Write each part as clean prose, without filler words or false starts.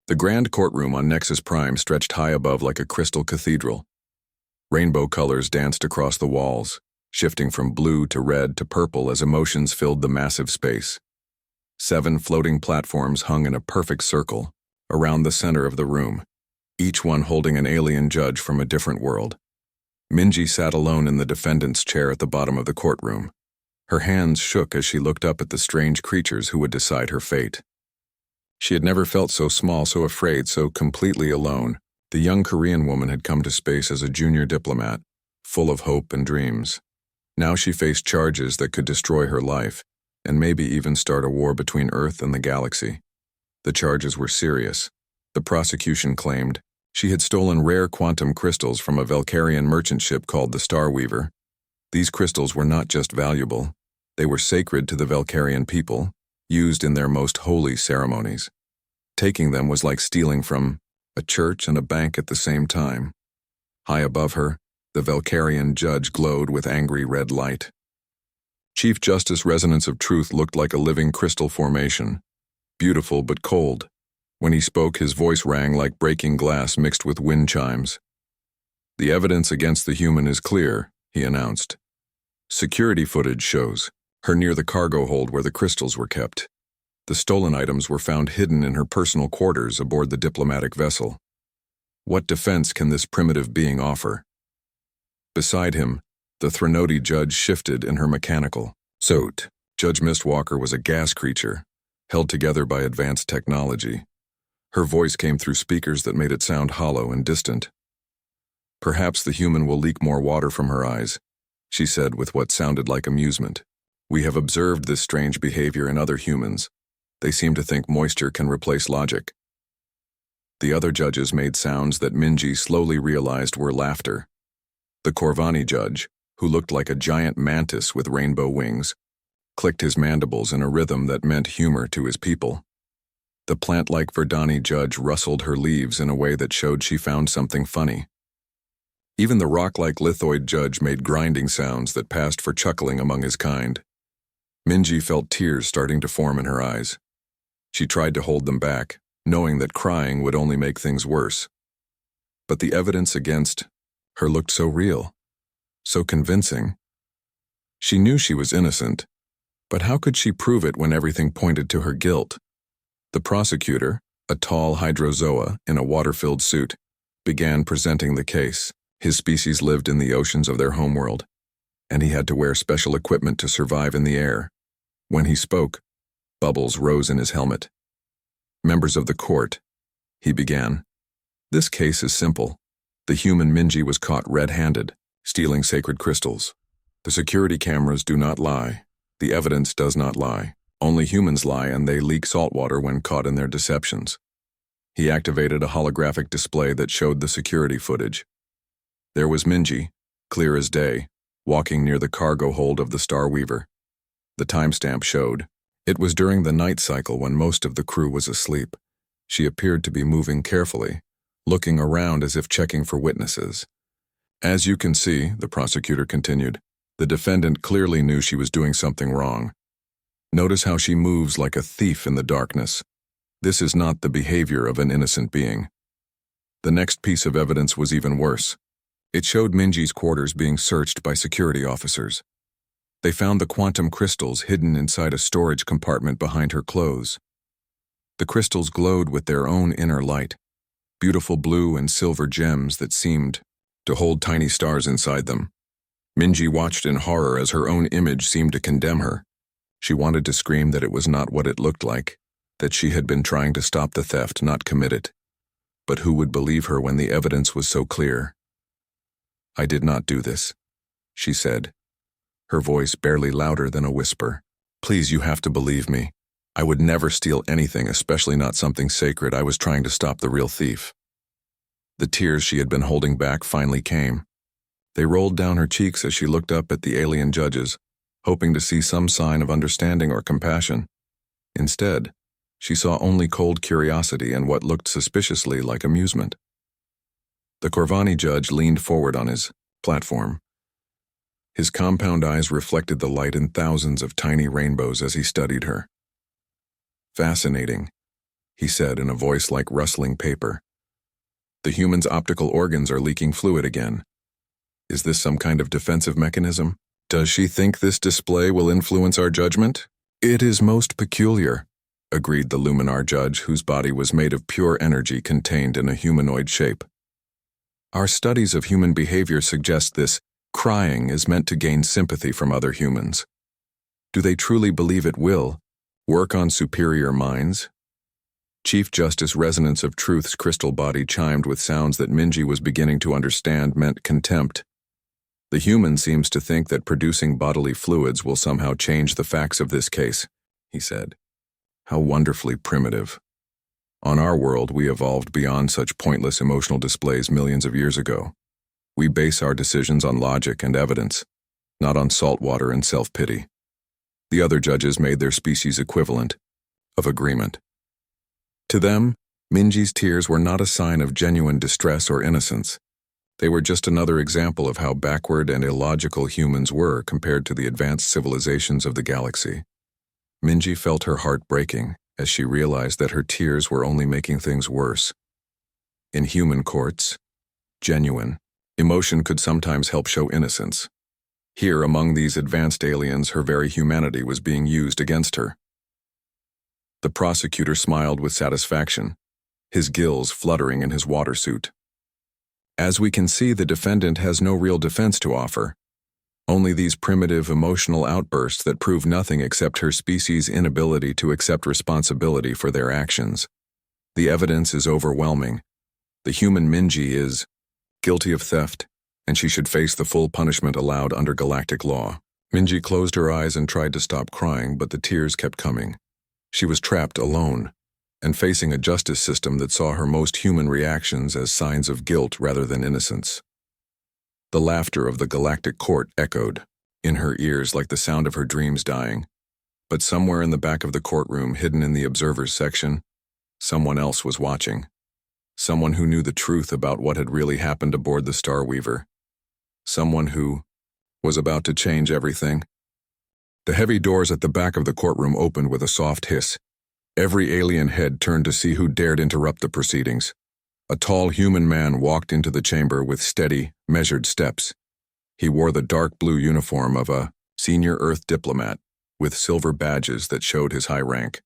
The grand courtroom on Nexus Prime stretched high above like a crystal cathedral. Rainbow colors danced across the walls, shifting from blue to red to purple as emotions filled the massive space. 7 floating platforms hung in a perfect circle around the center of the room, each one holding an alien judge from a different world. Minji sat alone in the defendant's chair at the bottom of the courtroom. Her hands shook as she looked up at the strange creatures who would decide her fate. She had never felt so small, so afraid, so completely alone. The young Korean woman had come to space as a junior diplomat, full of hope and dreams. Now she faced charges that could destroy her life, and maybe even start a war between Earth and the galaxy. The charges were serious. The prosecution claimed she had stolen rare quantum crystals from a Valkyrian merchant ship called the Star Weaver. These crystals were not just valuable, they were sacred to the Valkyrian people, used in their most holy ceremonies. Taking them was like stealing from a church and a bank at the same time. High above her, the Valkyrian judge glowed with angry red light. Chief Justice Resonance of Truth looked like a living crystal formation, beautiful but cold. When he spoke, his voice rang like breaking glass mixed with wind chimes. "The evidence against the human is clear," he announced. "Security footage shows her near the cargo hold where the crystals were kept. The stolen items were found hidden in her personal quarters aboard the diplomatic vessel. What defense can this primitive being offer?" Beside him, the Threnody judge shifted in her mechanical suit. Judge Mistwalker was a gas creature, held together by advanced technology. Her voice came through speakers that made it sound hollow and distant. "Perhaps the human will leak more water from her eyes," she said with what sounded like amusement. "We have observed this strange behavior in other humans. They seem to think moisture can replace logic." The other judges made sounds that Minji slowly realized were laughter. The Corvani judge, who looked like a giant mantis with rainbow wings, clicked his mandibles in a rhythm that meant humor to his people. The plant-like Verdani judge rustled her leaves in a way that showed she found something funny. Even the rock-like lithoid judge made grinding sounds that passed for chuckling among his kind. Minji felt tears starting to form in her eyes. She tried to hold them back, knowing that crying would only make things worse. But the evidence against her looked so real, so convincing. She knew she was innocent, but how could she prove it when everything pointed to her guilt? The prosecutor, a tall hydrozoa in a water-filled suit, began presenting the case. His species lived in the oceans of their homeworld, and he had to wear special equipment to survive in the air. When he spoke, bubbles rose in his helmet. "Members of the court," he began. "This case is simple. The human Minji was caught red-handed, stealing sacred crystals. The security cameras do not lie. The evidence does not lie. Only humans lie, and they leak salt water when caught in their deceptions." He activated a holographic display that showed the security footage. There was Minji, clear as day, walking near the cargo hold of the Star Weaver. The timestamp showed it was during the night cycle when most of the crew was asleep. She appeared to be moving carefully, looking around as if checking for witnesses. "As you can see," the prosecutor continued, "the defendant clearly knew she was doing something wrong. Notice how she moves like a thief in the darkness. This is not the behavior of an innocent being." The next piece of evidence was even worse. It showed Minji's quarters being searched by security officers. They found the quantum crystals hidden inside a storage compartment behind her clothes. The crystals glowed with their own inner light, beautiful blue and silver gems that seemed to hold tiny stars inside them. Minji watched in horror as her own image seemed to condemn her. She wanted to scream that it was not what it looked like, that she had been trying to stop the theft, not commit it. But who would believe her when the evidence was so clear? "I did not do this," she said, her voice barely louder than a whisper. "Please, you have to believe me. I would never steal anything, especially not something sacred. I was trying to stop the real thief." The tears she had been holding back finally came. They rolled down her cheeks as she looked up at the alien judges, hoping to see some sign of understanding or compassion. Instead, she saw only cold curiosity and what looked suspiciously like amusement. The Corvani judge leaned forward on his platform. His compound eyes reflected the light in thousands of tiny rainbows as he studied her. "Fascinating," he said in a voice like rustling paper. The human's optical organs are leaking fluid again. Is this some kind of defensive mechanism? Does she think this display will influence our judgment? It is most peculiar, agreed the Luminar judge, whose body was made of pure energy contained in a humanoid shape. Our studies of human behavior suggest this crying is meant to gain sympathy from other humans. Do they truly believe it will work on superior minds? Chief Justice Resonance of Truth's crystal body chimed with sounds that Minji was beginning to understand meant contempt. The human seems to think that producing bodily fluids will somehow change the facts of this case, he said. How wonderfully primitive. On our world, we evolved beyond such pointless emotional displays millions of years ago. We base our decisions on logic and evidence, not on salt water and self-pity. The other judges made their species equivalent of agreement. To them, Minji's tears were not a sign of genuine distress or innocence. They were just another example of how backward and illogical humans were compared to the advanced civilizations of the galaxy. Minji felt her heart breaking as she realized that her tears were only making things worse. In human courts, genuine emotion could sometimes help show innocence. Here, among these advanced aliens, her very humanity was being used against her. The prosecutor smiled with satisfaction, his gills fluttering in his water suit. As we can see, the defendant has no real defense to offer. Only these primitive emotional outbursts that prove nothing except her species' inability to accept responsibility for their actions. The evidence is overwhelming. The human Minji is guilty of theft, and she should face the full punishment allowed under galactic law. Minji closed her eyes and tried to stop crying, but the tears kept coming. She was trapped alone, and facing a justice system that saw her most human reactions as signs of guilt rather than innocence. The laughter of the galactic court echoed in her ears like the sound of her dreams dying. But somewhere in the back of the courtroom, hidden in the observers section, someone else was watching. Someone who knew the truth about what had really happened aboard the Starweaver. Someone who was about to change everything. The heavy doors at the back of the courtroom opened with a soft hiss. Every alien head turned to see who dared interrupt the proceedings. A tall human man walked into the chamber with steady, measured steps. He wore the dark blue uniform of a senior Earth diplomat, with silver badges that showed his high rank.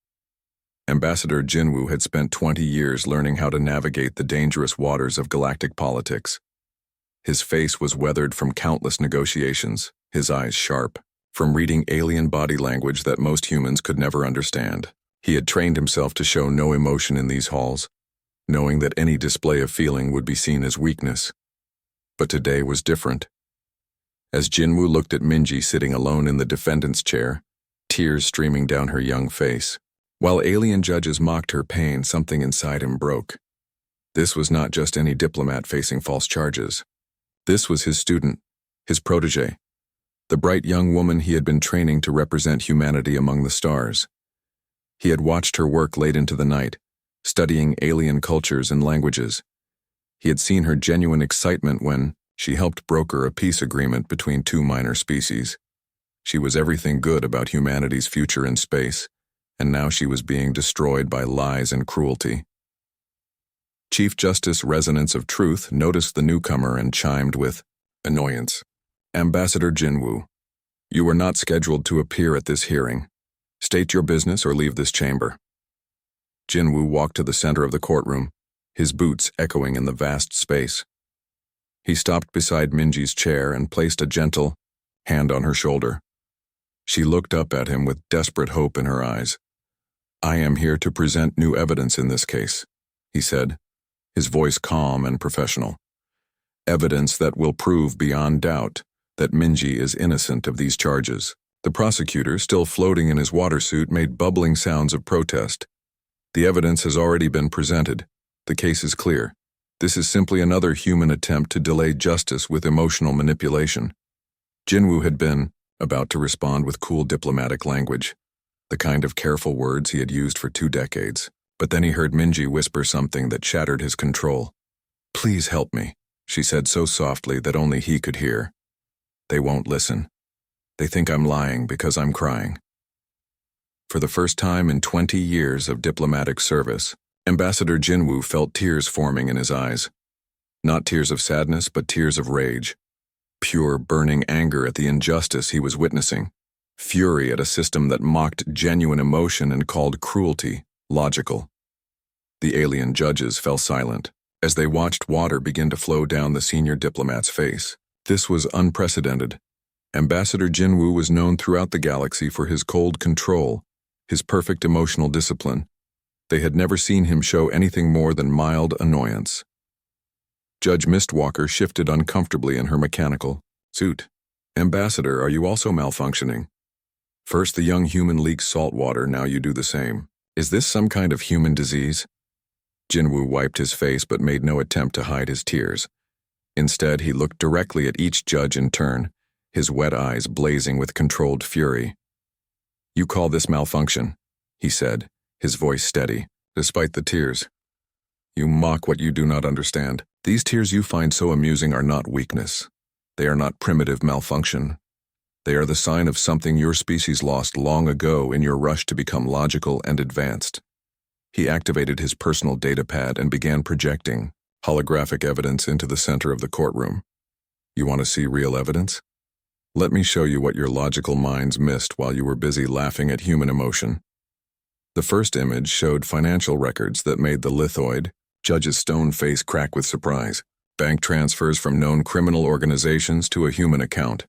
Ambassador Jinwoo had spent 20 years learning how to navigate the dangerous waters of galactic politics. His face was weathered from countless negotiations, his eyes sharp, from reading alien body language that most humans could never understand. He had trained himself to show no emotion in these halls, knowing that any display of feeling would be seen as weakness. But today was different. As Jinwoo looked at Minji sitting alone in the defendant's chair, tears streaming down her young face, while alien judges mocked her pain, something inside him broke. This was not just any diplomat facing false charges. This was his student, his protege, the bright young woman he had been training to represent humanity among the stars. He had watched her work late into the night, studying alien cultures and languages. He had seen her genuine excitement when she helped broker a peace agreement between two minor species. She was everything good about humanity's future in space, and now she was being destroyed by lies and cruelty. Chief Justice Resonance of Truth noticed the newcomer and chimed with annoyance. Ambassador Jinwoo, you were not scheduled to appear at this hearing. State your business or leave this chamber. Jinwoo walked to the center of the courtroom, his boots echoing in the vast space. He stopped beside Minji's chair and placed a gentle hand on her shoulder. She looked up at him with desperate hope in her eyes. I am here to present new evidence in this case, he said, his voice calm and professional. Evidence that will prove beyond doubt that Minji is innocent of these charges. The prosecutor, still floating in his water suit, made bubbling sounds of protest. The evidence has already been presented. The case is clear. This is simply another human attempt to delay justice with emotional manipulation. Jinwoo had been about to respond with cool diplomatic language, the kind of careful words he had used for 2 decades. But then he heard Minji whisper something that shattered his control. Please help me, she said so softly that only he could hear. They won't listen. They think I'm lying because I'm crying. For the first time in 20 years of diplomatic service, Ambassador Jinwoo felt tears forming in his eyes. Not tears of sadness, but tears of rage. Pure, burning anger at the injustice he was witnessing. Fury at a system that mocked genuine emotion and called cruelty logical. The alien judges fell silent as they watched water begin to flow down the senior diplomat's face. This was unprecedented. Ambassador Jinwoo was known throughout the galaxy for his cold control, his perfect emotional discipline. They had never seen him show anything more than mild annoyance. Judge Mistwalker shifted uncomfortably in her mechanical suit. Ambassador, are you also malfunctioning? First the young human leaks salt water, now you do the same. Is this some kind of human disease? Jinwoo wiped his face but made no attempt to hide his tears. Instead, he looked directly at each judge in turn, his wet eyes blazing with controlled fury. You call this malfunction, he said, his voice steady, despite the tears. You mock what you do not understand. These tears you find so amusing are not weakness. They are not primitive malfunction. They are the sign of something your species lost long ago in your rush to become logical and advanced. He activated his personal datapad and began projecting holographic evidence into the center of the courtroom. You want to see real evidence? Let me show you what your logical minds missed while you were busy laughing at human emotion. The first image showed financial records that made the lithoid judge's stone face crack with surprise. Bank transfers from known criminal organizations to a human account.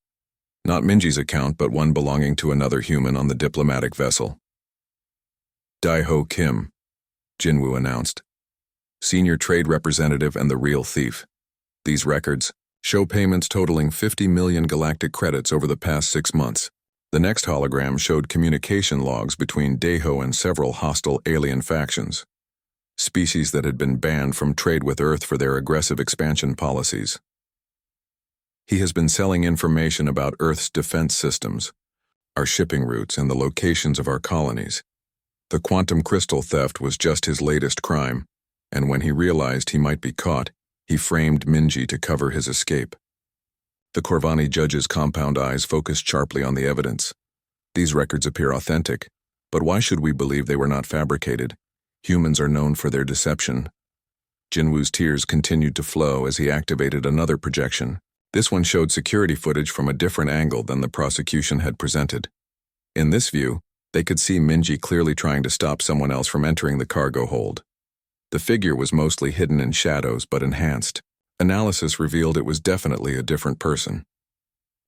Not Minji's account, but one belonging to another human on the diplomatic vessel. Daiho Kim, Jinwoo announced. Senior trade representative and the real thief. These records show payments totaling 50 million galactic credits over the past 6 months. The next hologram showed communication logs between Daiho and several hostile alien factions. Species that had been banned from trade with Earth for their aggressive expansion policies. He has been selling information about Earth's defense systems, our shipping routes, and the locations of our colonies. The quantum crystal theft was just his latest crime, and when he realized he might be caught, he framed Minji to cover his escape. The Corvani judge's compound eyes focused sharply on the evidence. These records appear authentic, but why should we believe they were not fabricated? Humans are known for their deception. Jinwoo's tears continued to flow as he activated another projection. This one showed security footage from a different angle than the prosecution had presented. In this view, they could see Minji clearly trying to stop someone else from entering the cargo hold. The figure was mostly hidden in shadows but enhanced. Analysis revealed it was definitely a different person.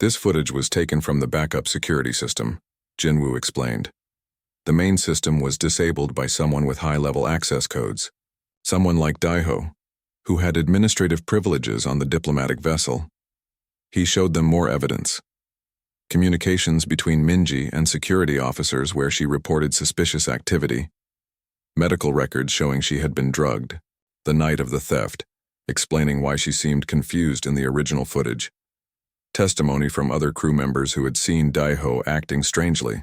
This footage was taken from the backup security system, Jinwoo explained. The main system was disabled by someone with high-level access codes, someone like Daiho, who had administrative privileges on the diplomatic vessel. He showed them more evidence. Communications between Minji and security officers where she reported suspicious activity. Medical records showing she had been drugged, the night of the theft, explaining why she seemed confused in the original footage. Testimony from other crew members who had seen Daiho acting strangely.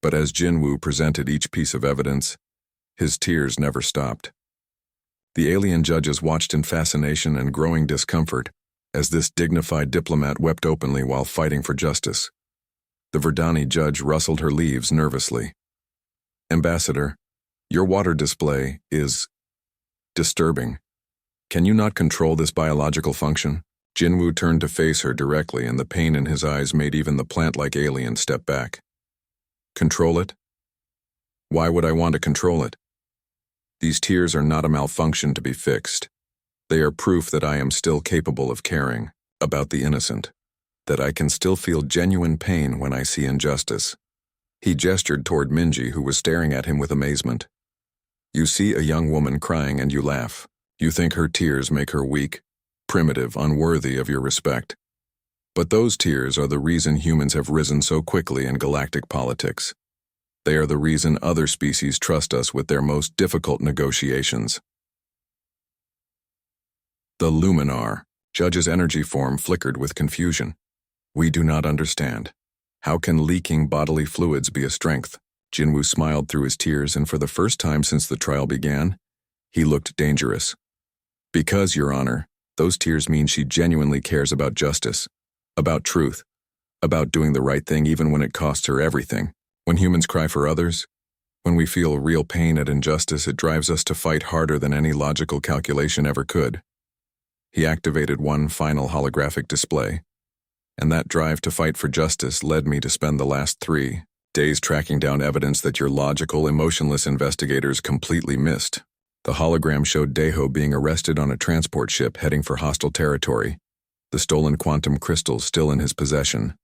But as Jinwoo presented each piece of evidence, his tears never stopped. The alien judges watched in fascination and growing discomfort as this dignified diplomat wept openly while fighting for justice. The Verdani judge rustled her leaves nervously. Ambassador, your water display is disturbing. Can you not control this biological function? Jinwoo turned to face her directly, and the pain in his eyes made even the plant-like alien step back. Control it? Why would I want to control it? These tears are not a malfunction to be fixed. They are proof that I am still capable of caring about the innocent, that I can still feel genuine pain when I see injustice. He gestured toward Minji, who was staring at him with amazement. You see a young woman crying and you laugh. You think her tears make her weak, primitive, unworthy of your respect. But those tears are the reason humans have risen so quickly in galactic politics. They are the reason other species trust us with their most difficult negotiations. The Luminar, Judge's energy form flickered with confusion. We do not understand. How can leaking bodily fluids be a strength? Jinwoo smiled through his tears, and for the first time since the trial began, he looked dangerous. Because, Your Honor, those tears mean she genuinely cares about justice, about truth, about doing the right thing even when it costs her everything. When humans cry for others, When we feel real pain at injustice, it drives us to fight harder than any logical calculation ever could. He activated one final holographic display, and that drive to fight for justice led me to spend the last 3 days tracking down evidence that your logical, emotionless investigators completely missed. The hologram showed Deho being arrested on a transport ship heading for hostile territory, the stolen quantum crystals still in his possession.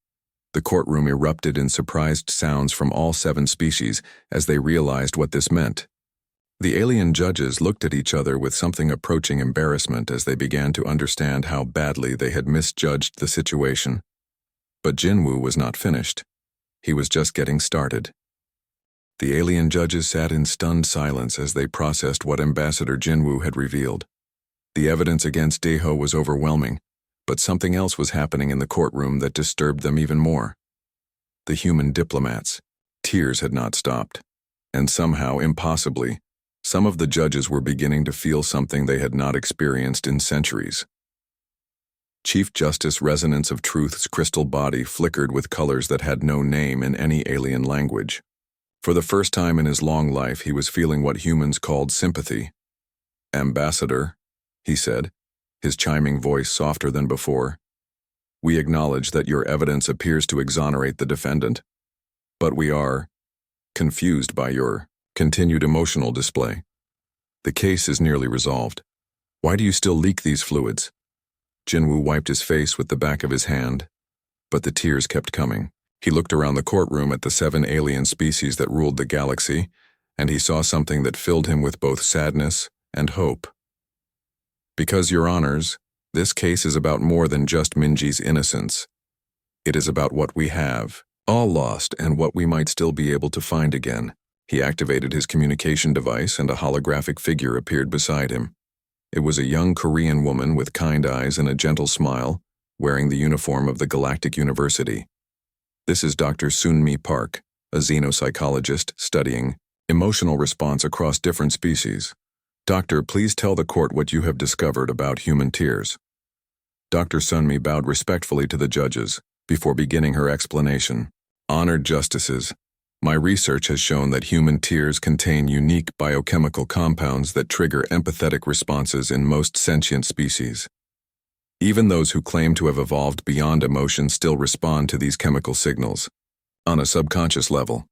The courtroom erupted in surprised sounds from all 7 species as they realized what this meant. The alien judges looked at each other with something approaching embarrassment as they began to understand how badly they had misjudged the situation. But Jinwoo was not finished. He was just getting started. The alien judges sat in stunned silence as they processed what Ambassador Jinwoo had revealed. The evidence against Deho was overwhelming, but something else was happening in the courtroom that disturbed them even more. The human diplomats. Tears had not stopped. And somehow, impossibly, some of the judges were beginning to feel something they had not experienced in centuries. Chief Justice Resonance of Truth's crystal body flickered with colors that had no name in any alien language. For the first time in his long life, he was feeling what humans called sympathy. "Ambassador," he said, his chiming voice softer than before, "we acknowledge that your evidence appears to exonerate the defendant, but we are confused by your continued emotional display. The case is nearly resolved. Why do you still leak these fluids?" Jinwoo wiped his face with the back of his hand, but the tears kept coming. He looked around the courtroom at the 7 alien species that ruled the galaxy, and he saw something that filled him with both sadness and hope. "Because, Your Honors, this case is about more than just Minji's innocence. It is about what we have, all lost, and what we might still be able to find again." He activated his communication device and a holographic figure appeared beside him. It was a young Korean woman with kind eyes and a gentle smile, wearing the uniform of the Galactic University. "This is Dr. Sunmi Park, a xenopsychologist studying emotional response across different species. Doctor, please tell the court what you have discovered about human tears." Dr. Sunmi bowed respectfully to the judges before beginning her explanation. "Honored justices, my research has shown that human tears contain unique biochemical compounds that trigger empathetic responses in most sentient species. Even those who claim to have evolved beyond emotion still respond to these chemical signals. On a subconscious level."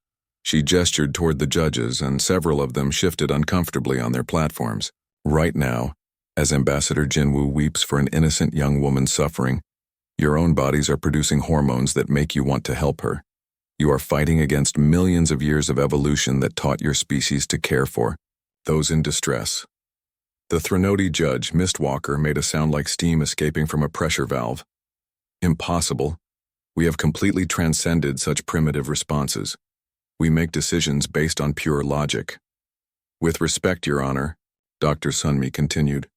She gestured toward the judges, and several of them shifted uncomfortably on their platforms. "Right now, as Ambassador Jinwoo weeps for an innocent young woman suffering, your own bodies are producing hormones that make you want to help her. You are fighting against millions of years of evolution that taught your species to care for those in distress." The Threnody judge, Mistwalker, made a sound like steam escaping from a pressure valve. "Impossible. We have completely transcended such primitive responses. We make decisions based on pure logic." "With respect, Your Honor," Dr. Sunmi continued,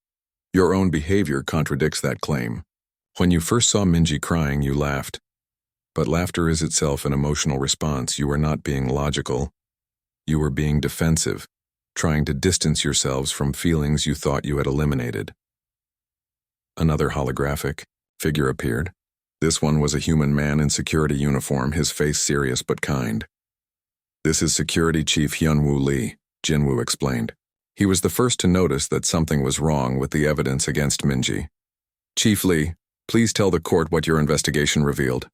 "your own behavior contradicts that claim. When you first saw Minji crying, you laughed. But laughter is itself an emotional response. You were not being logical. You were being defensive, trying to distance yourselves from feelings you thought you had eliminated." Another holographic figure appeared. This one was a human man in security uniform, his face serious but kind. "This is Security Chief Hyunwoo Lee," Jinwoo explained. He was the first to notice that something was wrong with the evidence against Minji. "Chief Lee, please tell the court what your investigation revealed."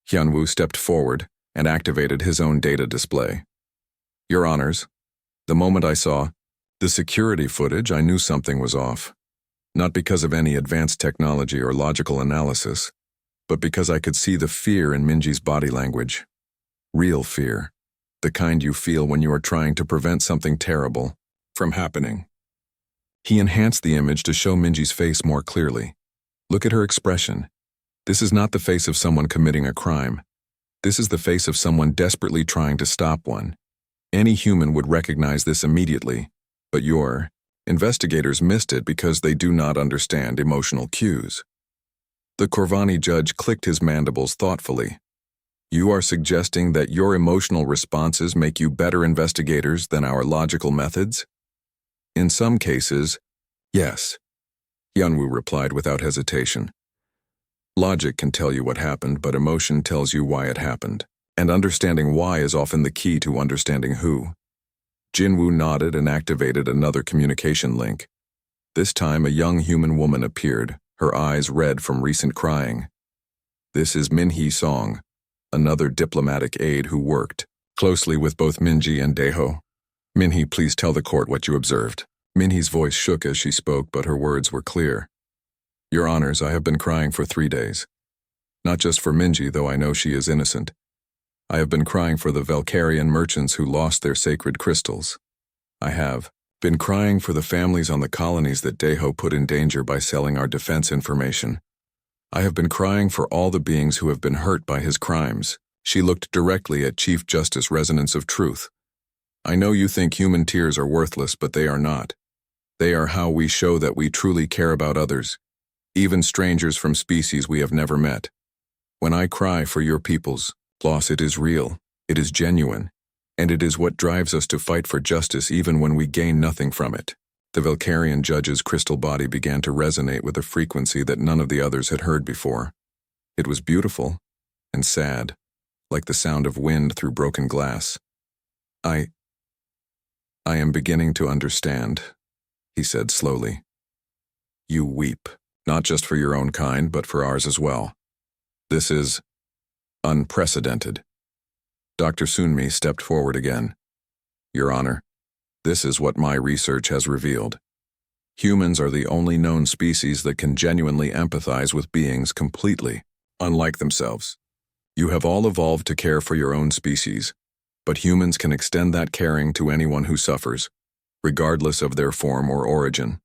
Hyunwoo stepped forward and activated his own data display. "Your Honors, the moment I saw the security footage, I knew something was off. Not because of any advanced technology or logical analysis, but because I could see the fear in Minji's body language. Real fear. The kind you feel when you are trying to prevent something terrible from happening." He enhanced the image to show Minji's face more clearly. "Look at her expression. This is not the face of someone committing a crime. This is the face of someone desperately trying to stop one. Any human would recognize this immediately, but your investigators missed it because they do not understand emotional cues." The Corvani judge clicked his mandibles thoughtfully. "You are suggesting that your emotional responses make you better investigators than our logical methods?" "In some cases, yes," Hyunwoo replied without hesitation. "Logic can tell you what happened, but emotion tells you why it happened. And understanding why is often the key to understanding who." Jinwoo nodded and activated another communication link. This time a young human woman appeared, her eyes red from recent crying. This is Minhee Song, another diplomatic aide who worked closely with both Minji and Daeho. Minhee, please tell the court what you observed. Minhee's voice shook as she spoke, but her words were clear. Your Honors, I have been crying for 3 days. Not just for Minji, though I know she is innocent. I have been crying for the Valkyrian merchants who lost their sacred crystals. I have been crying for the families on the colonies that Daeho put in danger by selling our defense information. I have been crying for all the beings who have been hurt by his crimes. She looked directly at Chief Justice Resonance of Truth. I know you think human tears are worthless, but they are not. They are how we show that we truly care about others, even strangers from species we have never met. When I cry for your people's loss, it is real, it is genuine, and it is what drives us to fight for justice even when we gain nothing from it. The Valkyrian judge's crystal body began to resonate with a frequency that none of the others had heard before. It was beautiful and sad, like the sound of wind through broken glass. I am beginning to understand, he said slowly. You weep, not just for your own kind, but for ours as well. This is unprecedented. Dr. Sunmi stepped forward again. Your Honor, this is what my research has revealed. Humans are the only known species that can genuinely empathize with beings completely unlike themselves. You have all evolved to care for your own species, but humans can extend that caring to anyone who suffers, regardless of their form or origin.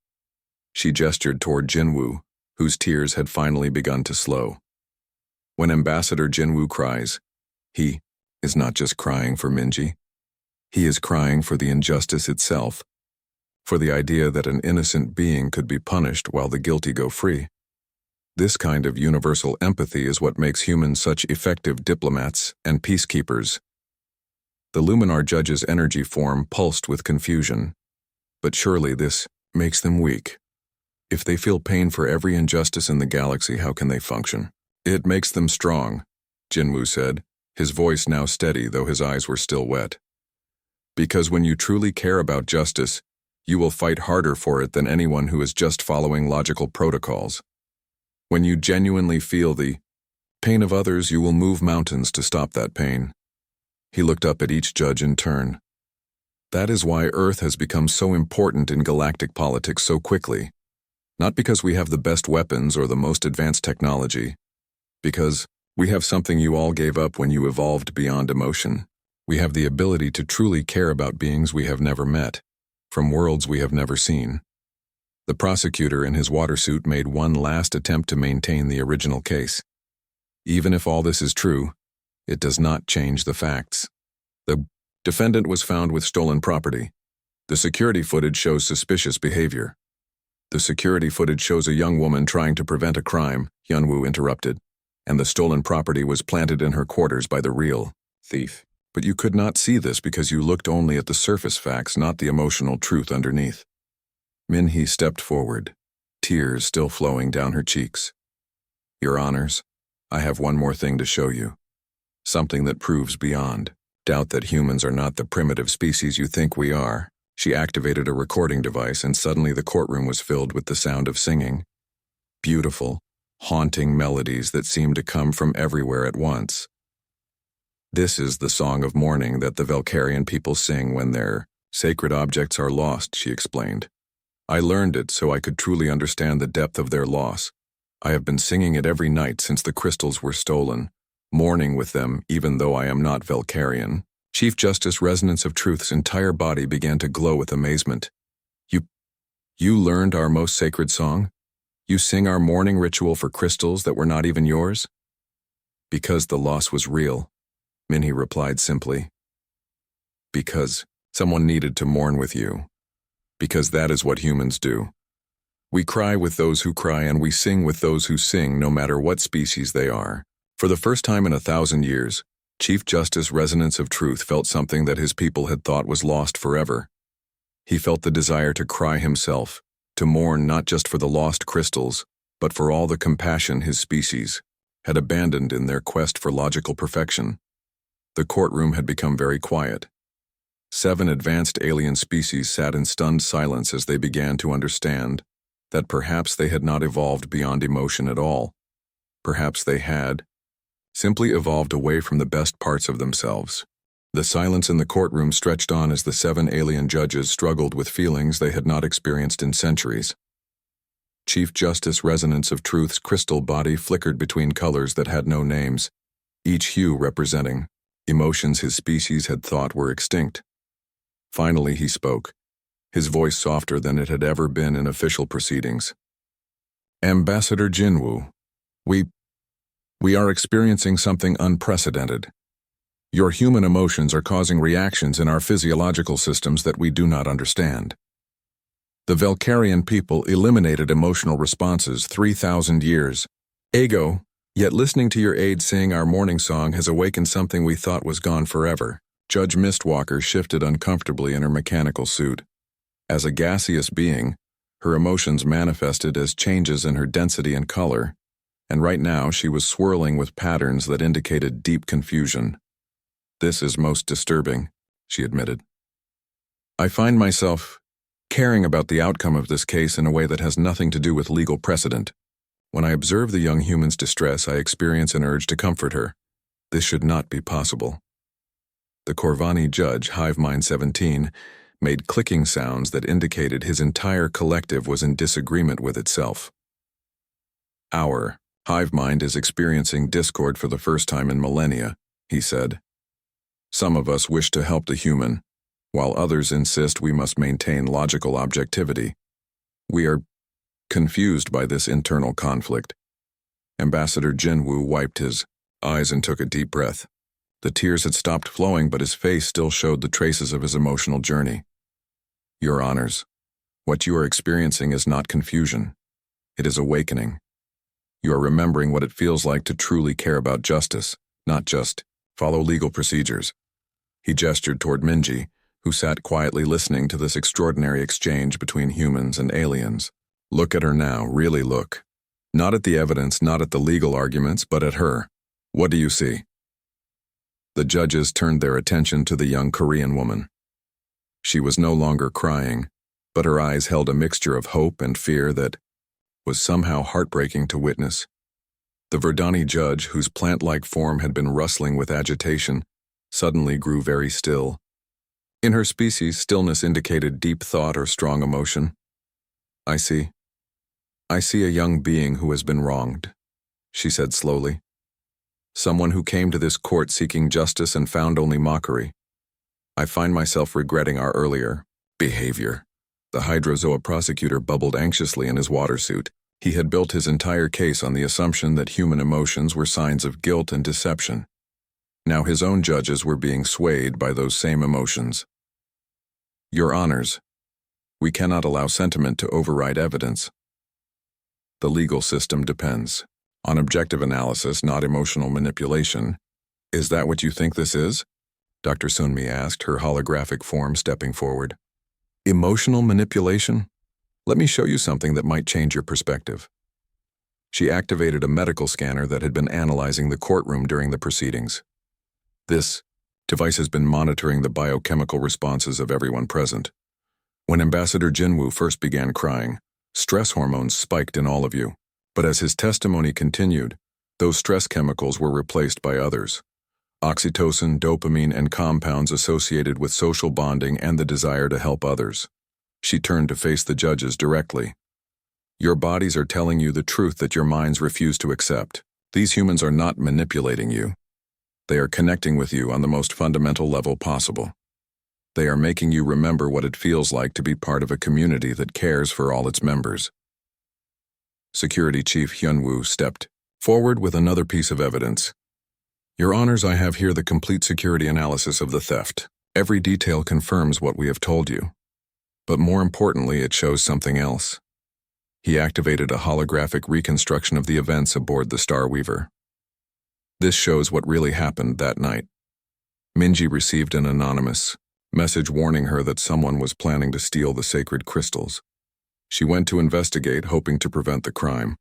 She gestured toward Jinwoo, whose tears had finally begun to slow. When Ambassador Jinwoo cries, he is not just crying for Minji. He is crying for the injustice itself, for the idea that an innocent being could be punished while the guilty go free. This kind of universal empathy is what makes humans such effective diplomats and peacekeepers. The Luminar judge's energy form pulsed with confusion, but surely this makes them weak. If they feel pain for every injustice in the galaxy, how can they function? It makes them strong, Jinwoo said, his voice now steady though his eyes were still wet. Because when you truly care about justice, you will fight harder for it than anyone who is just following logical protocols. When you genuinely feel the pain of others, you will move mountains to stop that pain. He looked up at each judge in turn. That is why Earth has become so important in galactic politics so quickly. Not because we have the best weapons or the most advanced technology, because we have something you all gave up when you evolved beyond emotion. We have the ability to truly care about beings we have never met, from worlds we have never seen. The prosecutor in his water suit made one last attempt to maintain the original case. Even if all this is true, it does not change the facts. The defendant was found with stolen property. The security footage shows suspicious behavior. The security footage shows a young woman trying to prevent a crime, Hyunwoo interrupted, and the stolen property was planted in her quarters by the real thief. But you could not see this because you looked only at the surface facts, not the emotional truth underneath. Minhee stepped forward, tears still flowing down her cheeks. Your Honors, I have one more thing to show you. Something that proves beyond doubt that humans are not the primitive species you think we are. She activated a recording device and suddenly the courtroom was filled with the sound of singing. Beautiful, haunting melodies that seemed to come from everywhere at once. This is the song of mourning that the Valkyrian people sing when their sacred objects are lost, she explained. I learned it so I could truly understand the depth of their loss. I have been singing it every night since the crystals were stolen, mourning with them even though I am not Valkyrian. Chief Justice Resonance of Truth's entire body began to glow with amazement. You learned our most sacred song? You sing our mourning ritual for crystals that were not even yours? Because the loss was real, Minhee replied simply. Because someone needed to mourn with you. Because that is what humans do. We cry with those who cry and we sing with those who sing, no matter what species they are. For the first time in 1,000 years, Chief Justice Resonance of Truth felt something that his people had thought was lost forever. He felt the desire to cry himself, to mourn not just for the lost crystals, but for all the compassion his species had abandoned in their quest for logical perfection. The courtroom had become very quiet. 7 advanced alien species sat in stunned silence as they began to understand that perhaps they had not evolved beyond emotion at all. Perhaps they had simply evolved away from the best parts of themselves. The silence in the courtroom stretched on as the 7 alien judges struggled with feelings they had not experienced in centuries. Chief Justice Resonance of Truth's crystal body flickered between colors that had no names, each hue representing emotions his species had thought were extinct. Finally he spoke, his voice softer than it had ever been in official proceedings. Ambassador Jinwoo, we are experiencing something unprecedented. Your human emotions are causing reactions in our physiological systems that we do not understand. The Valkyrian people eliminated emotional responses 3,000 years ago, yet listening to your aide sing our morning song has awakened something we thought was gone forever. Judge Mistwalker shifted uncomfortably in her mechanical suit. As a gaseous being, her emotions manifested as changes in her density and color, and right now she was swirling with patterns that indicated deep confusion. This is most disturbing, she admitted. I find myself caring about the outcome of this case in a way that has nothing to do with legal precedent. When I observe the young human's distress, I experience an urge to comfort her. This should not be possible. The Corvani judge, Hivemind 17, made clicking sounds that indicated his entire collective was in disagreement with itself. Our Hivemind is experiencing discord for the first time in millennia, he said. Some of us wish to help the human, while others insist we must maintain logical objectivity. We are confused by this internal conflict. Ambassador Jinwoo wiped his eyes and took a deep breath. The tears had stopped flowing, but his face still showed the traces of his emotional journey. Your Honors, what you are experiencing is not confusion. It is awakening. You are remembering what it feels like to truly care about justice, not just follow legal procedures. He gestured toward Minji, who sat quietly listening to this extraordinary exchange between humans and aliens. Look at her now, really look. Not at the evidence, not at the legal arguments, but at her. What do you see? The judges turned their attention to the young Korean woman. She was no longer crying, but her eyes held a mixture of hope and fear that was somehow heartbreaking to witness. The Verdani judge, whose plant-like form had been rustling with agitation, suddenly grew very still. In her species, stillness indicated deep thought or strong emotion. I see a young being who has been wronged, she said slowly. Someone who came to this court seeking justice and found only mockery. I find myself regretting our earlier behavior. The Hydrozoa prosecutor bubbled anxiously in his water suit. He had built his entire case on the assumption that human emotions were signs of guilt and deception. Now his own judges were being swayed by those same emotions. Your Honors, we cannot allow sentiment to override evidence. The legal system depends on objective analysis, not emotional manipulation. Is that what you think this is? Dr. Sunmi asked, her holographic form stepping forward. Emotional manipulation? Let me show you something that might change your perspective. She activated a medical scanner that had been analyzing the courtroom during the proceedings. This device has been monitoring the biochemical responses of everyone present. When Ambassador Jinwoo first began crying, stress hormones spiked in all of you. But as his testimony continued, those stress chemicals were replaced by others. Oxytocin, dopamine, and compounds associated with social bonding and the desire to help others. She turned to face the judges directly. Your bodies are telling you the truth that your minds refuse to accept. These humans are not manipulating you. They are connecting with you on the most fundamental level possible. They are making you remember what it feels like to be part of a community that cares for all its members. Security Chief Hyunwoo stepped forward with another piece of evidence. Your Honors, I have here the complete security analysis of the theft. Every detail confirms what we have told you. But more importantly, it shows something else. He activated a holographic reconstruction of the events aboard the Starweaver. This shows what really happened that night. Minji received an anonymous message warning her that someone was planning to steal the sacred crystals. She went to investigate, hoping to prevent the crime.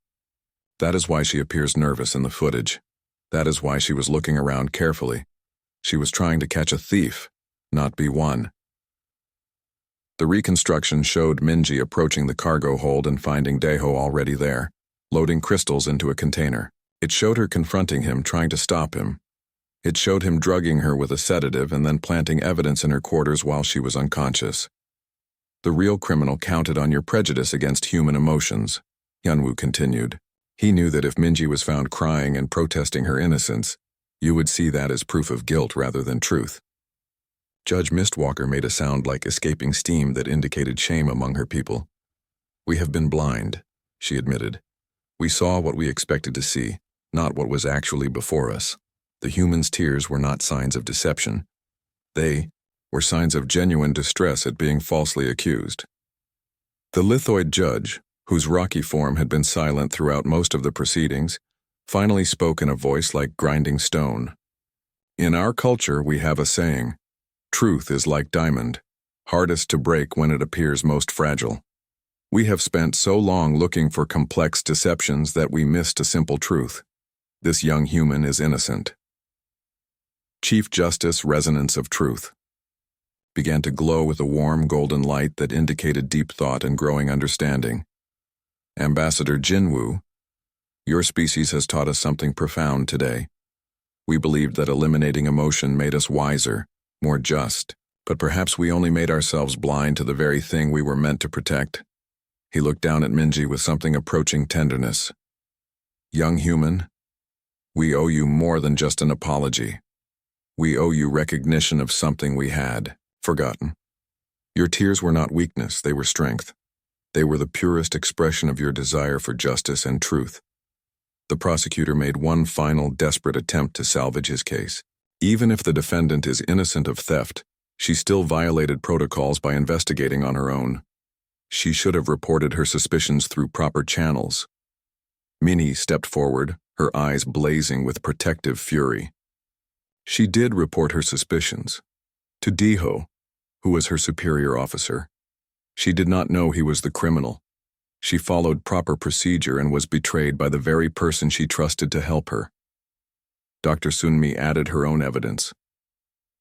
That is why she appears nervous in the footage. That is why she was looking around carefully. She was trying to catch a thief, not be one. The reconstruction showed Minji approaching the cargo hold and finding Daeho already there, loading crystals into a container. It showed her confronting him, trying to stop him. It showed him drugging her with a sedative and then planting evidence in her quarters while she was unconscious. The real criminal counted on your prejudice against human emotions, Hyunwoo continued. He knew that if Minji was found crying and protesting her innocence, you would see that as proof of guilt rather than truth. Judge Mistwalker made a sound like escaping steam that indicated shame among her people. We have been blind, she admitted. We saw what we expected to see, not what was actually before us. The humans' tears were not signs of deception. They were signs of genuine distress at being falsely accused. The lithoid judge, whose rocky form had been silent throughout most of the proceedings, finally spoke in a voice like grinding stone. In our culture, we have a saying, truth is like diamond, hardest to break when it appears most fragile. We have spent so long looking for complex deceptions that we missed a simple truth. This young human is innocent. Chief Justice Resonance of Truth began to glow with a warm golden light that indicated deep thought and growing understanding. Ambassador Jinwoo, your species has taught us something profound today. We believed that eliminating emotion made us wiser, more just, but perhaps we only made ourselves blind to the very thing we were meant to protect. He looked down at Minji with something approaching tenderness. Young human, we owe you more than just an apology. We owe you recognition of something we had forgotten. Your tears were not weakness, they were strength. They were the purest expression of your desire for justice and truth. The prosecutor made one final desperate attempt to salvage his case. Even if the defendant is innocent of theft, she still violated protocols by investigating on her own. She should have reported her suspicions through proper channels. Minnie stepped forward, her eyes blazing with protective fury. She did report her suspicions. To Daeho, who was her superior officer. She did not know he was the criminal. She followed proper procedure and was betrayed by the very person she trusted to help her. Dr. Sunmi added her own evidence.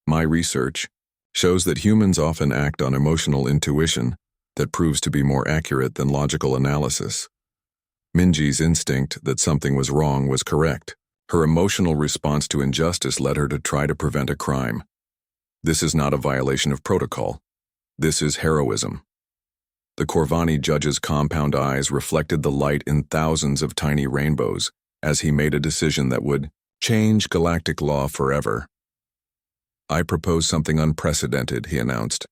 My research shows that humans often act on emotional intuition that proves to be more accurate than logical analysis. Minji's instinct that something was wrong was correct. Her emotional response to injustice led her to try to prevent a crime. This is not a violation of protocol. This is heroism. The Corvani judge's compound eyes reflected the light in thousands of tiny rainbows as he made a decision that would change galactic law forever. I propose something unprecedented, he announced.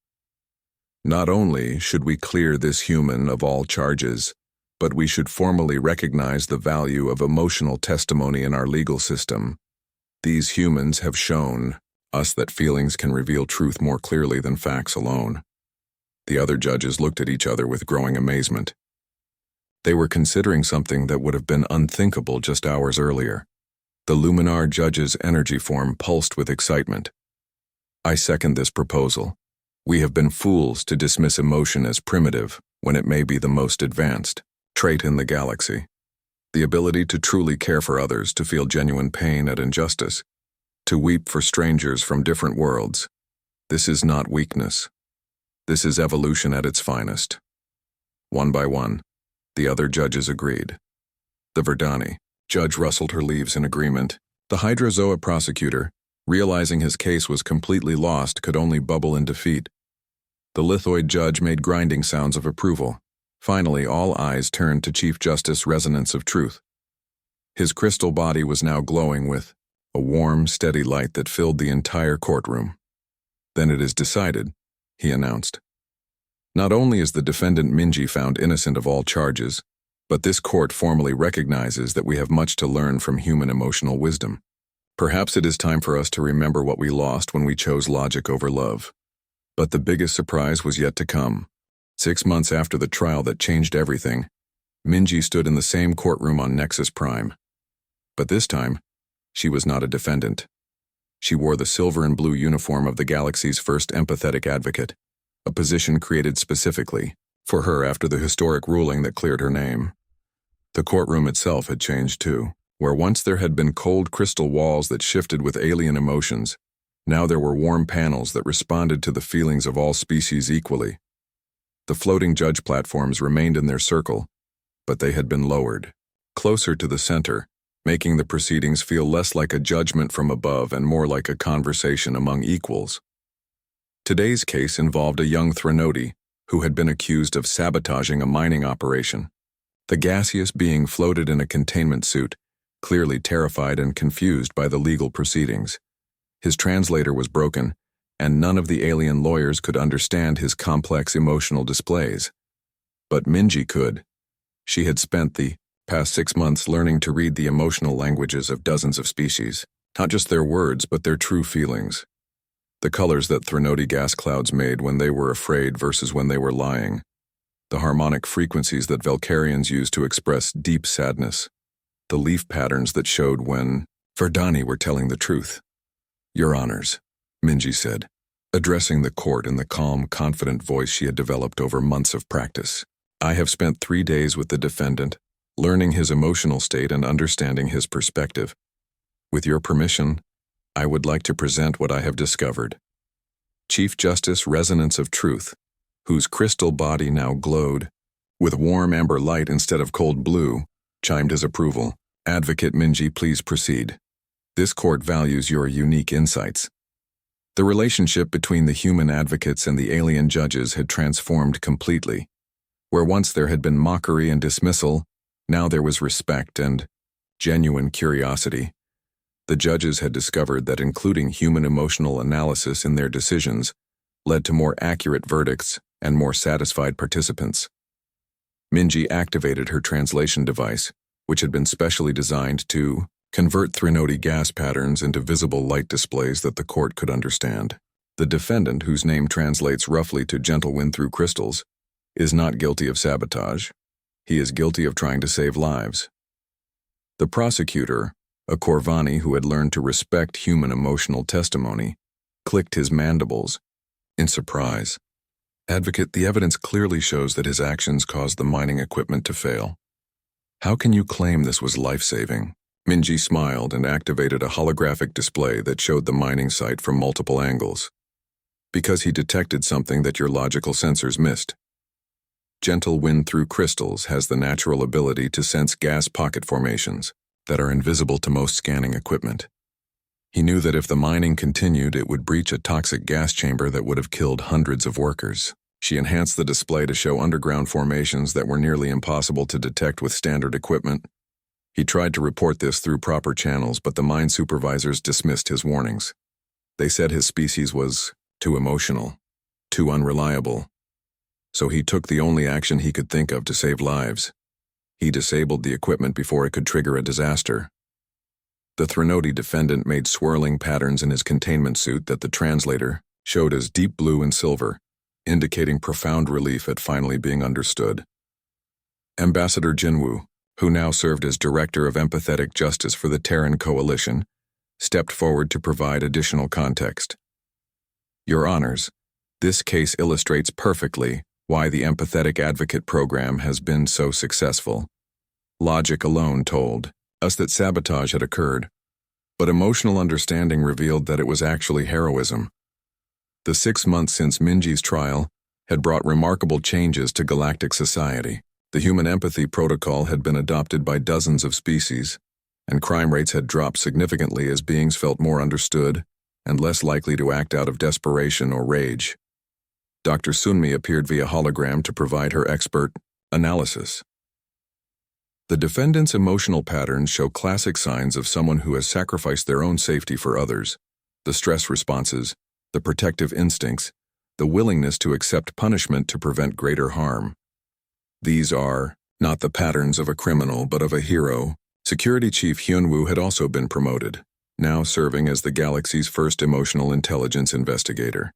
Not only should we clear this human of all charges, but we should formally recognize the value of emotional testimony in our legal system. These humans have shown us that feelings can reveal truth more clearly than facts alone. The other judges looked at each other with growing amazement. They were considering something that would have been unthinkable just hours earlier. The Luminar judge's energy form pulsed with excitement. I second this proposal. We have been fools to dismiss emotion as primitive when it may be the most advanced trait in the galaxy. The ability to truly care for others, to feel genuine pain at injustice, to weep for strangers from different worlds. This is not weakness. This is evolution at its finest. One by one, the other judges agreed. The Verdani judge rustled her leaves in agreement. The Hydrozoa prosecutor, realizing his case was completely lost, could only bubble in defeat. The lithoid judge made grinding sounds of approval. Finally, all eyes turned to Chief Justice Resonance of Truth. His crystal body was now glowing with a warm, steady light that filled the entire courtroom. Then it is decided, he announced. Not only is the defendant Minji found innocent of all charges, but this court formally recognizes that we have much to learn from human emotional wisdom. Perhaps it is time for us to remember what we lost when we chose logic over love. But the biggest surprise was yet to come. 6 months after the trial that changed everything, Minji stood in the same courtroom on Nexus Prime. But this time, she was not a defendant. She wore the silver and blue uniform of the galaxy's first empathetic advocate, a position created specifically for her after the historic ruling that cleared her name. The courtroom itself had changed too. Where once there had been cold crystal walls that shifted with alien emotions, now there were warm panels that responded to the feelings of all species equally. The floating judge platforms remained in their circle, but they had been lowered, closer to the center, making the proceedings feel less like a judgment from above and more like a conversation among equals. Today's case involved a young Threnody who had been accused of sabotaging a mining operation. The gaseous being floated in a containment suit, clearly terrified and confused by the legal proceedings. His translator was broken, and none of the alien lawyers could understand his complex emotional displays. But Minji could. She had spent the past 6 months learning to read the emotional languages of dozens of species, not just their words but their true feelings. The colors that Threnody gas clouds made when they were afraid versus when they were lying. The harmonic frequencies that Valkyrians use to express deep sadness. The leaf patterns that showed when Verdani were telling the truth. "Your Honors," Minji said, addressing the court in the calm, confident voice she had developed over months of practice. "I have spent 3 days with the defendant, learning his emotional state and understanding his perspective. With your permission, I would like to present what I have discovered." Chief Justice Resonance of Truth, whose crystal body now glowed, with warm amber light instead of cold blue, chimed his approval. "Advocate Minji, please proceed. This court values your unique insights." The relationship between the human advocates and the alien judges had transformed completely. Where once there had been mockery and dismissal, now there was respect and genuine curiosity. The judges had discovered that including human emotional analysis in their decisions led to more accurate verdicts and more satisfied participants. Minji activated her translation device, which had been specially designed to convert Threnody gas patterns into visible light displays that the court could understand. The defendant, whose name translates roughly to gentle wind through crystals, is not guilty of sabotage. He is guilty of trying to save lives. The prosecutor, a Corvani who had learned to respect human emotional testimony, clicked his mandibles in surprise. "Advocate, the evidence clearly shows that his actions caused the mining equipment to fail. How can you claim this was life-saving?" Minji smiled and activated a holographic display that showed the mining site from multiple angles. "Because he detected something that your logical sensors missed. Gentle wind through crystals has the natural ability to sense gas pocket formations that are invisible to most scanning equipment. He knew that if the mining continued, it would breach a toxic gas chamber that would have killed hundreds of workers." She enhanced the display to show underground formations that were nearly impossible to detect with standard equipment. He tried to report this through proper channels, but the mine supervisors dismissed his warnings. They said his species was too emotional, too unreliable. So he took the only action he could think of to save lives. He disabled the equipment before it could trigger a disaster. The Threnody defendant made swirling patterns in his containment suit that the translator showed as deep blue and silver, indicating profound relief at finally being understood. Ambassador Jinwoo, who now served as Director of Empathetic Justice for the Terran Coalition, stepped forward to provide additional context. "Your Honors, this case illustrates perfectly why the Empathetic Advocate program has been so successful. Logic alone told us that sabotage had occurred, but emotional understanding revealed that it was actually heroism. The 6 months since Minji's trial had brought remarkable changes to galactic society. The human empathy protocol had been adopted by dozens of species, and crime rates had dropped significantly as beings felt more understood and less likely to act out of desperation or rage. Dr. Sunmi appeared via hologram to provide her expert analysis. The defendant's emotional patterns show classic signs of someone who has sacrificed their own safety for others: the stress responses, the protective instincts, the willingness to accept punishment to prevent greater harm. These are not the patterns of a criminal, but of a hero. Security Chief Hyunwoo had also been promoted, now serving as the galaxy's first emotional intelligence investigator.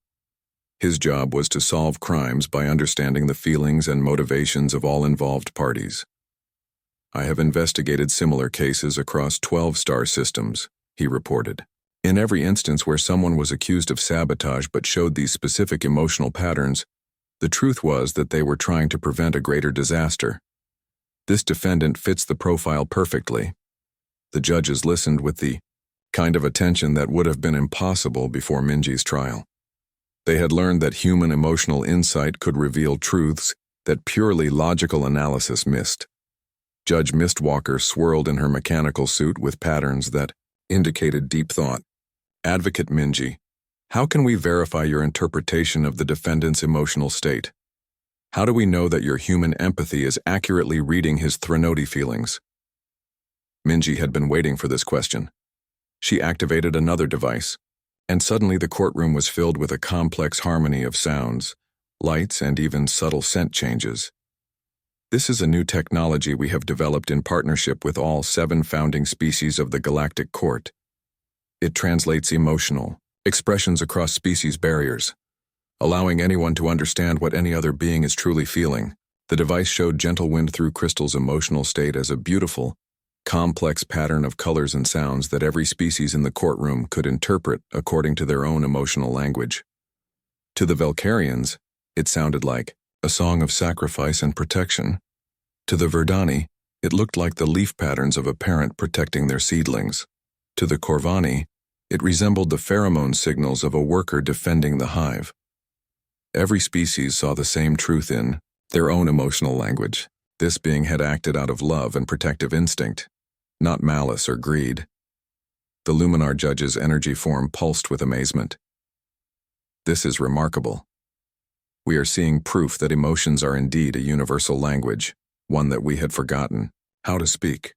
His job was to solve crimes by understanding the feelings and motivations of all involved parties. "I have investigated similar cases across 12 star systems," he reported. "In every instance where someone was accused of sabotage but showed these specific emotional patterns, the truth was that they were trying to prevent a greater disaster. This defendant fits the profile perfectly." The judges listened with the kind of attention that would have been impossible before Minji's trial. They had learned that human emotional insight could reveal truths that purely logical analysis missed. Judge Mistwalker swirled in her mechanical suit with patterns that indicated deep thought. Advocate Minji, how can we verify your interpretation of the defendant's emotional state? How do we know that your human empathy is accurately reading his Threnody feelings? Minji had been waiting for this question. She activated another device, and suddenly the courtroom was filled with a complex harmony of sounds, lights, and even subtle scent changes. This is a new technology we have developed in partnership with all 7 founding species of the Galactic Court. It translates emotional expressions across species barriers, allowing anyone to understand what any other being is truly feeling. The device showed Gentle Wind Through Crystal's emotional state as a beautiful, complex pattern of colors and sounds that every species in the courtroom could interpret according to their own emotional language. To the Valkyrians, it sounded like a song of sacrifice and protection. To the Verdani, it looked like the leaf patterns of a parent protecting their seedlings. To the Corvani, it resembled the pheromone signals of a worker defending the hive. Every species saw the same truth in their own emotional language. This being had acted out of love and protective instinct, not malice or greed. The Luminar judge's energy form pulsed with amazement. This is remarkable. We are seeing proof that emotions are indeed a universal language, one that we had forgotten how to speak.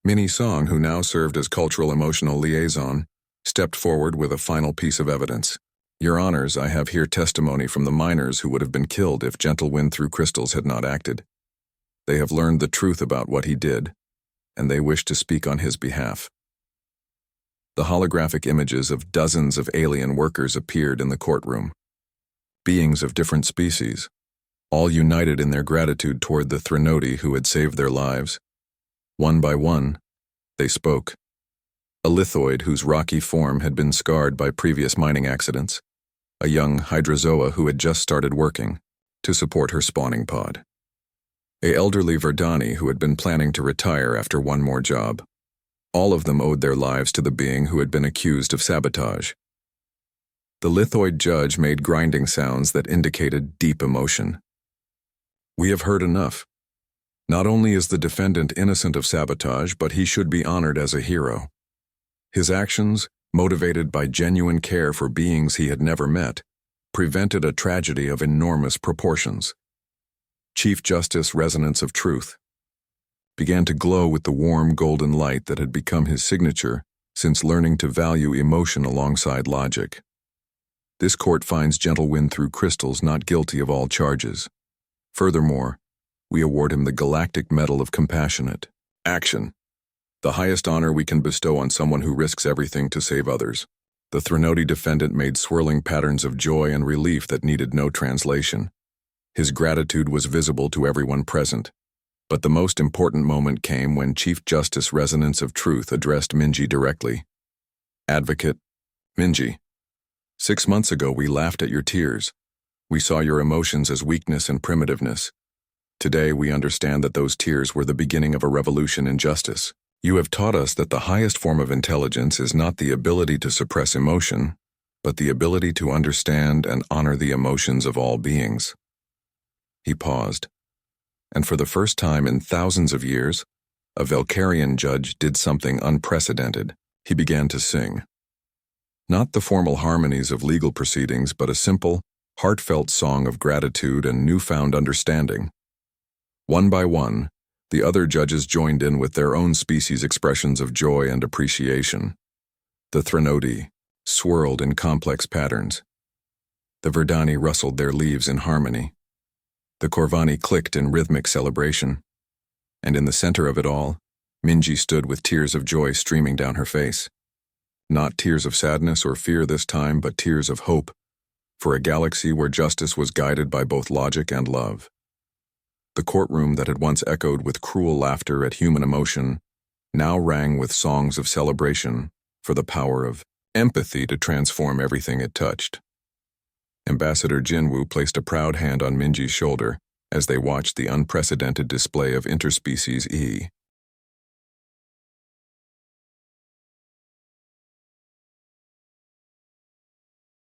Minnie Song, who now served as cultural emotional liaison, stepped forward with a final piece of evidence. Your Honors, I have here testimony from the miners who would have been killed if Gentle Wind Through Crystals had not acted. They have learned the truth about what he did, and they wish to speak on his behalf. The holographic images of dozens of alien workers appeared in the courtroom. Beings of different species, all united in their gratitude toward the Threnody who had saved their lives. One by one, they spoke. A lithoid whose rocky form had been scarred by previous mining accidents. A young hydrozoa who had just started working to support her spawning pod. A elderly Verdani who had been planning to retire after one more job. All of them owed their lives to the being who had been accused of sabotage. The lithoid judge made grinding sounds that indicated deep emotion. We have heard enough. Not only is the defendant innocent of sabotage, but he should be honored as a hero. His actions, motivated by genuine care for beings he had never met, prevented a tragedy of enormous proportions. Chief Justice Resonance of Truth began to glow with the warm golden light that had become his signature since learning to value emotion alongside logic. This court finds Gentle Wind Through Crystals not guilty of all charges. Furthermore, we award him the Galactic Medal of Compassionate Action, the highest honor we can bestow on someone who risks everything to save others. The Threnody defendant made swirling patterns of joy and relief that needed no translation. His gratitude was visible to everyone present. But the most important moment came when Chief Justice Resonance of Truth addressed Minji directly. Advocate, Minji, 6 months ago we laughed at your tears. We saw your emotions as weakness and primitiveness. Today we understand that those tears were the beginning of a revolution in justice. You have taught us that the highest form of intelligence is not the ability to suppress emotion, but the ability to understand and honor the emotions of all beings. He paused, and for the first time in thousands of years, a Valkyrian judge did something unprecedented. He began to sing. Not the formal harmonies of legal proceedings, but a simple, heartfelt song of gratitude and newfound understanding. One by one, the other judges joined in with their own species' expressions of joy and appreciation. The Threnody swirled in complex patterns. The Verdani rustled their leaves in harmony. The Corvani clicked in rhythmic celebration. And in the center of it all, Minji stood with tears of joy streaming down her face. Not tears of sadness or fear this time, but tears of hope, for a galaxy where justice was guided by both logic and love. The courtroom that had once echoed with cruel laughter at human emotion now rang with songs of celebration for the power of empathy to transform everything it touched. Ambassador Jinwoo placed a proud hand on Minji's shoulder as they watched the unprecedented display of interspecies E.